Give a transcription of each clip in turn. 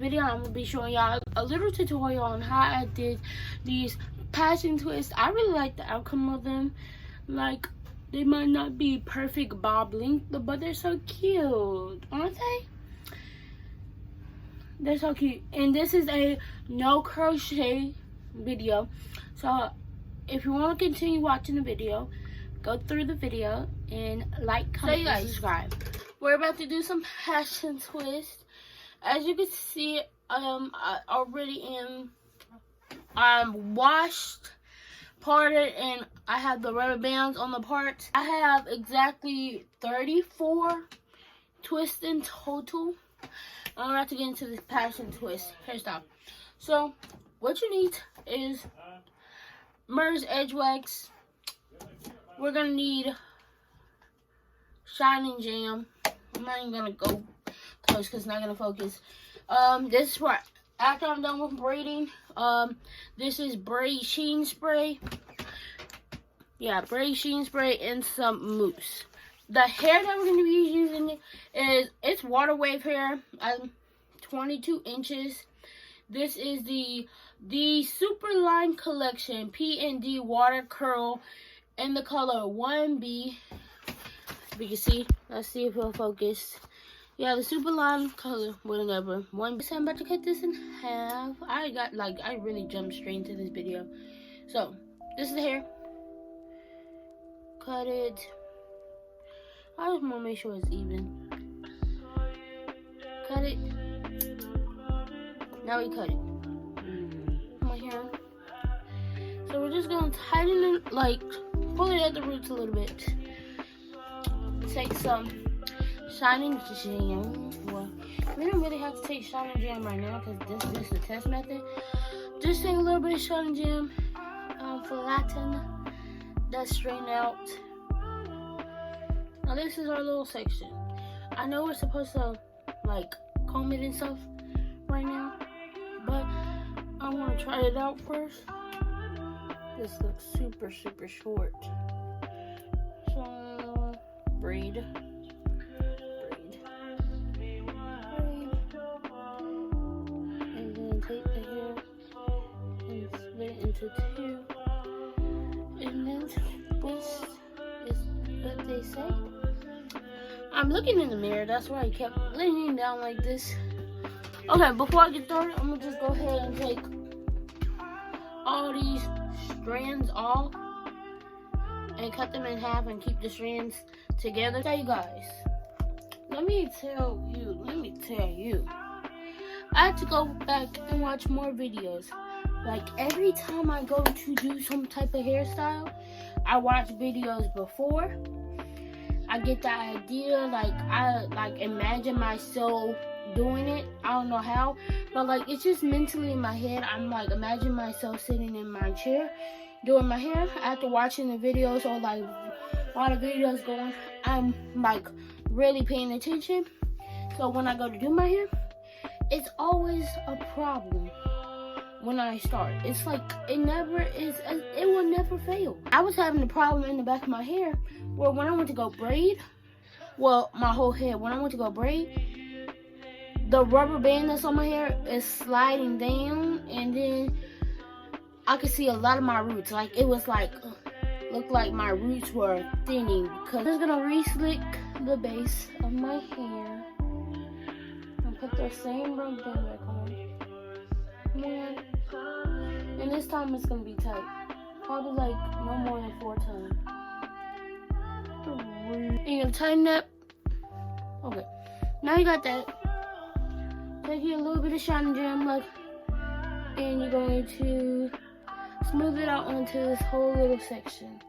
video, I'm gonna be showing y'all a little tutorial on how I did these passion twists. I really like the outcome of them. Like, they might not be perfect bob length, but they're so cute, aren't they? They're so cute. And this is a no crochet video, so if you want to continue watching the video, go through the video and like, comment, and subscribe. We're about to do some passion twist. As you can see, I already am washed, parted, and I have the rubber bands on the parts. I have exactly 34 twists in total. I'm about to get into this passion twist hairstyle. So what you need is merged edge wax. We're gonna need Shining Jam. I'm not even gonna go close because it's not gonna focus. This is for after I'm done with braiding. This is braid sheen spray. Yeah, braid sheen spray and some mousse. The hair that we're gonna be using is it's water wave hair. 22 inches. This is the Super Line Collection P&D Water Curl in the color 1B. You can see. Let's see if it'll focus. Yeah, the Super Line color, whatever. So I'm about to cut this in half. I really jumped straight into this video. So this is the hair. Cut it. I just want to make sure it's even. Cut it. Now we cut it. My hair. So we're just gonna tighten it, like pull it at the roots a little bit. Take some Shining Jam. Well, we don't really have to take Shining Jam right now because this is the test method. Just take a little bit of Shining Jam, flatten that straighten out. Now this is our little section. I know we're supposed to like comb it and stuff right now, but I want to try it out first. This looks super short. So braid. And then take the hair and split it into two. And then this is what they say. I'm looking in the mirror, that's why I kept leaning down like this. Okay, before I get started, I'm gonna just go ahead and take all these strands off and cut them in half and keep the strands together. So you guys, let me tell you, I have to go back and watch more videos. Like every time I go to do some type of hairstyle, I watch videos before. I get the idea, like I imagine myself doing it. I don't know how, but like it's just mentally in my head. I'm like imagine myself sitting in my chair doing my hair after watching the videos, or like while the videos going, I'm like really paying attention. So when I go to do my hair, it's always a problem. When I start, it's like it will never fail. I was having a problem in the back of my hair where when I went to go braid, well, my whole head, when I went to go braid, the rubber band that's on my hair is sliding down, and then I could see a lot of my roots. Like it was like looked like my roots were thinning. Because I'm just gonna re-slick the base of my hair and put the same rubber band back on. And this time it's gonna be tight. Probably like no more than 4 times. And you're gonna tighten that. Okay. Now you got that. Take here a little bit of Shining Jam, like, and you're going to smooth it out onto this whole little section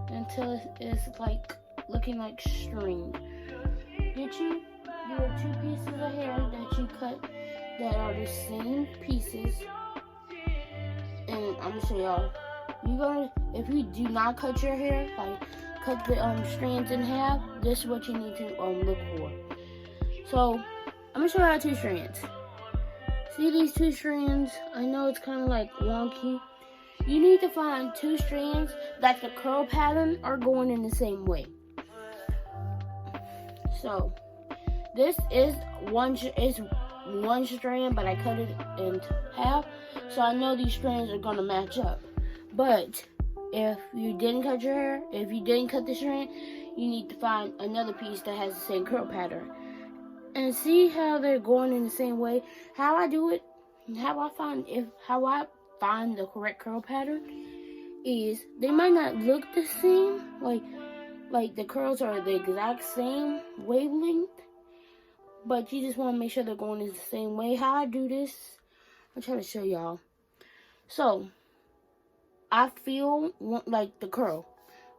until it's like looking like string. Get you your 2 pieces of hair that you cut that are the same pieces, and I'm gonna show y'all. If you do not cut your hair, like cut the strands in half, this is what you need to look for. So I'm gonna show y'all 2 strands. See these 2 strands? I know it's kind of like wonky. You need to find 2 strands that the curl pattern are going in the same way. So this is one strand, but I cut it in half, so I know these strands are gonna match up. But if you didn't cut your hair, if you didn't cut the strand, you need to find another piece that has the same curl pattern. And see how they're going in the same way. How I do it, how I find the correct curl pattern is they might not look the same, like the curls are the exact same wavelength, but you just want to make sure they're going in the same way. How I do this, I'm trying to show y'all. So I feel like the curl.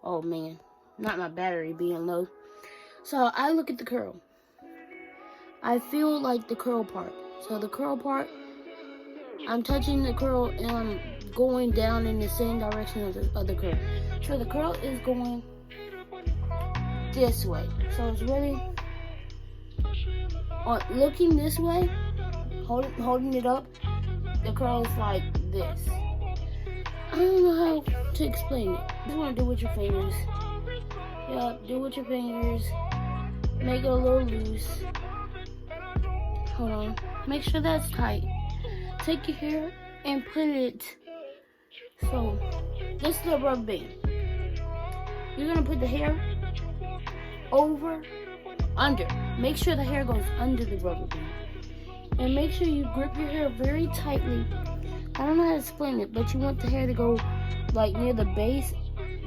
Oh man, not my battery being low. So I look at the curl. I feel like the curl part. So the curl part, I'm touching the curl and I'm going down in the same direction of the curl. So the curl is going this way. So it's really looking this way, holding it up. The curl is like this. I don't know how to explain it. You just want to do with your fingers. Yeah, do with your fingers. Make it a little loose. Hold on. Make sure that's tight. Take your hair and put it. So, this is the rubber band. You're going to put the hair over, under. Make sure the hair goes under the rubber band. And make sure you grip your hair very tightly. I don't know how to explain it, but you want the hair to go like near the base,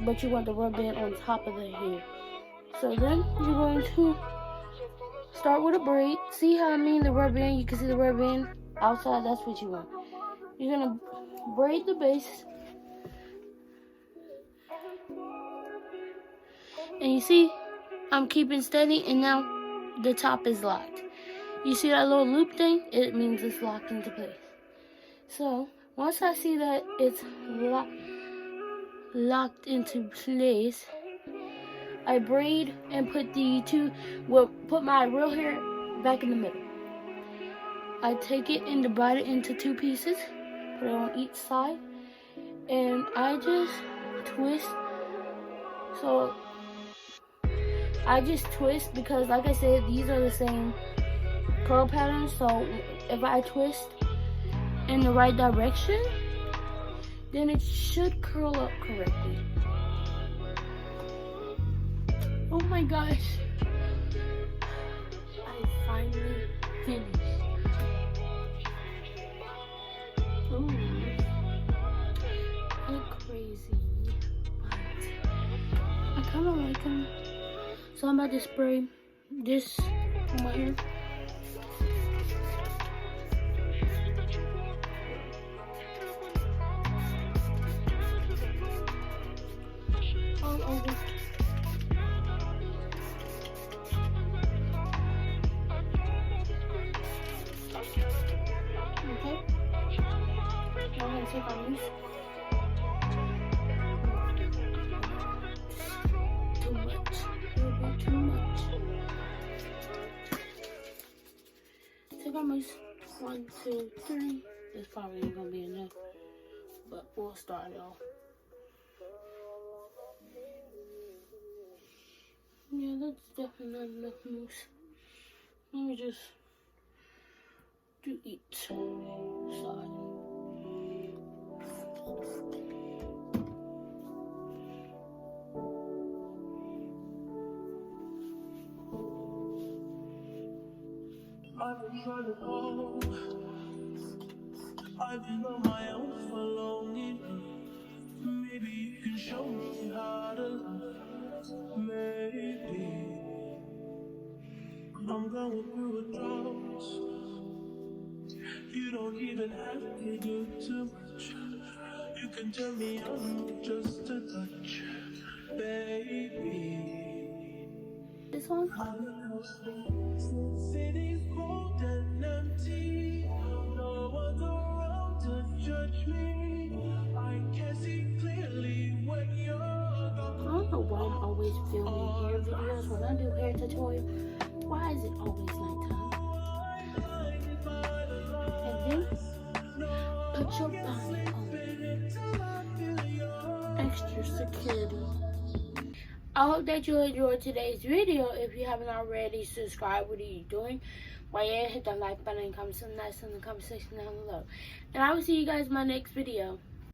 but you want the rubber band on top of the hair. So then you're going to start with a braid. See how I mean the rubber band? You can see the rubber band outside. That's what you want. You're going to braid the base. And you see, I'm keeping steady, and now the top is locked. You see that little loop thing? It means it's locked into place. So, once I see that it's locked into place, I braid and put put my real hair back in the middle. I take it and divide it into two pieces, put it on each side, and I just twist. So I just twist because, like I said, these are the same curl patterns. So if I twist in the right direction, then it should curl up correctly. Oh my gosh, I finally finished. Ooh, they're crazy, but I kind of like them. So I'm about to spray this on my hair. All over. Okay. Now I'm going to take our mousse. Too much. A little bit too much. Take our mousse. 1, 2, 3. This probably ain't going to be enough, but we'll start it off. Yeah, that's definitely not enough mousse. Let me just do each side. I've been trying to call. I've been on my own for long enough. Maybe you can show me how to love. Maybe I'm going through a drought. You don't even have to do too much. You can turn me on with just a touch, baby. This one? City's cold and empty. No one's around to judge me. I can see clearly when you're gone. I don't know why I'm always filming hair videos when I do hair tutorial. Why is it always nighttime? And then put your bonnet on. Extra security. I hope that you enjoyed today's video. If you haven't already, subscribe. What are you doing? While you're hit the like button and comment something nice in the comment section down below. And I will see you guys in my next video.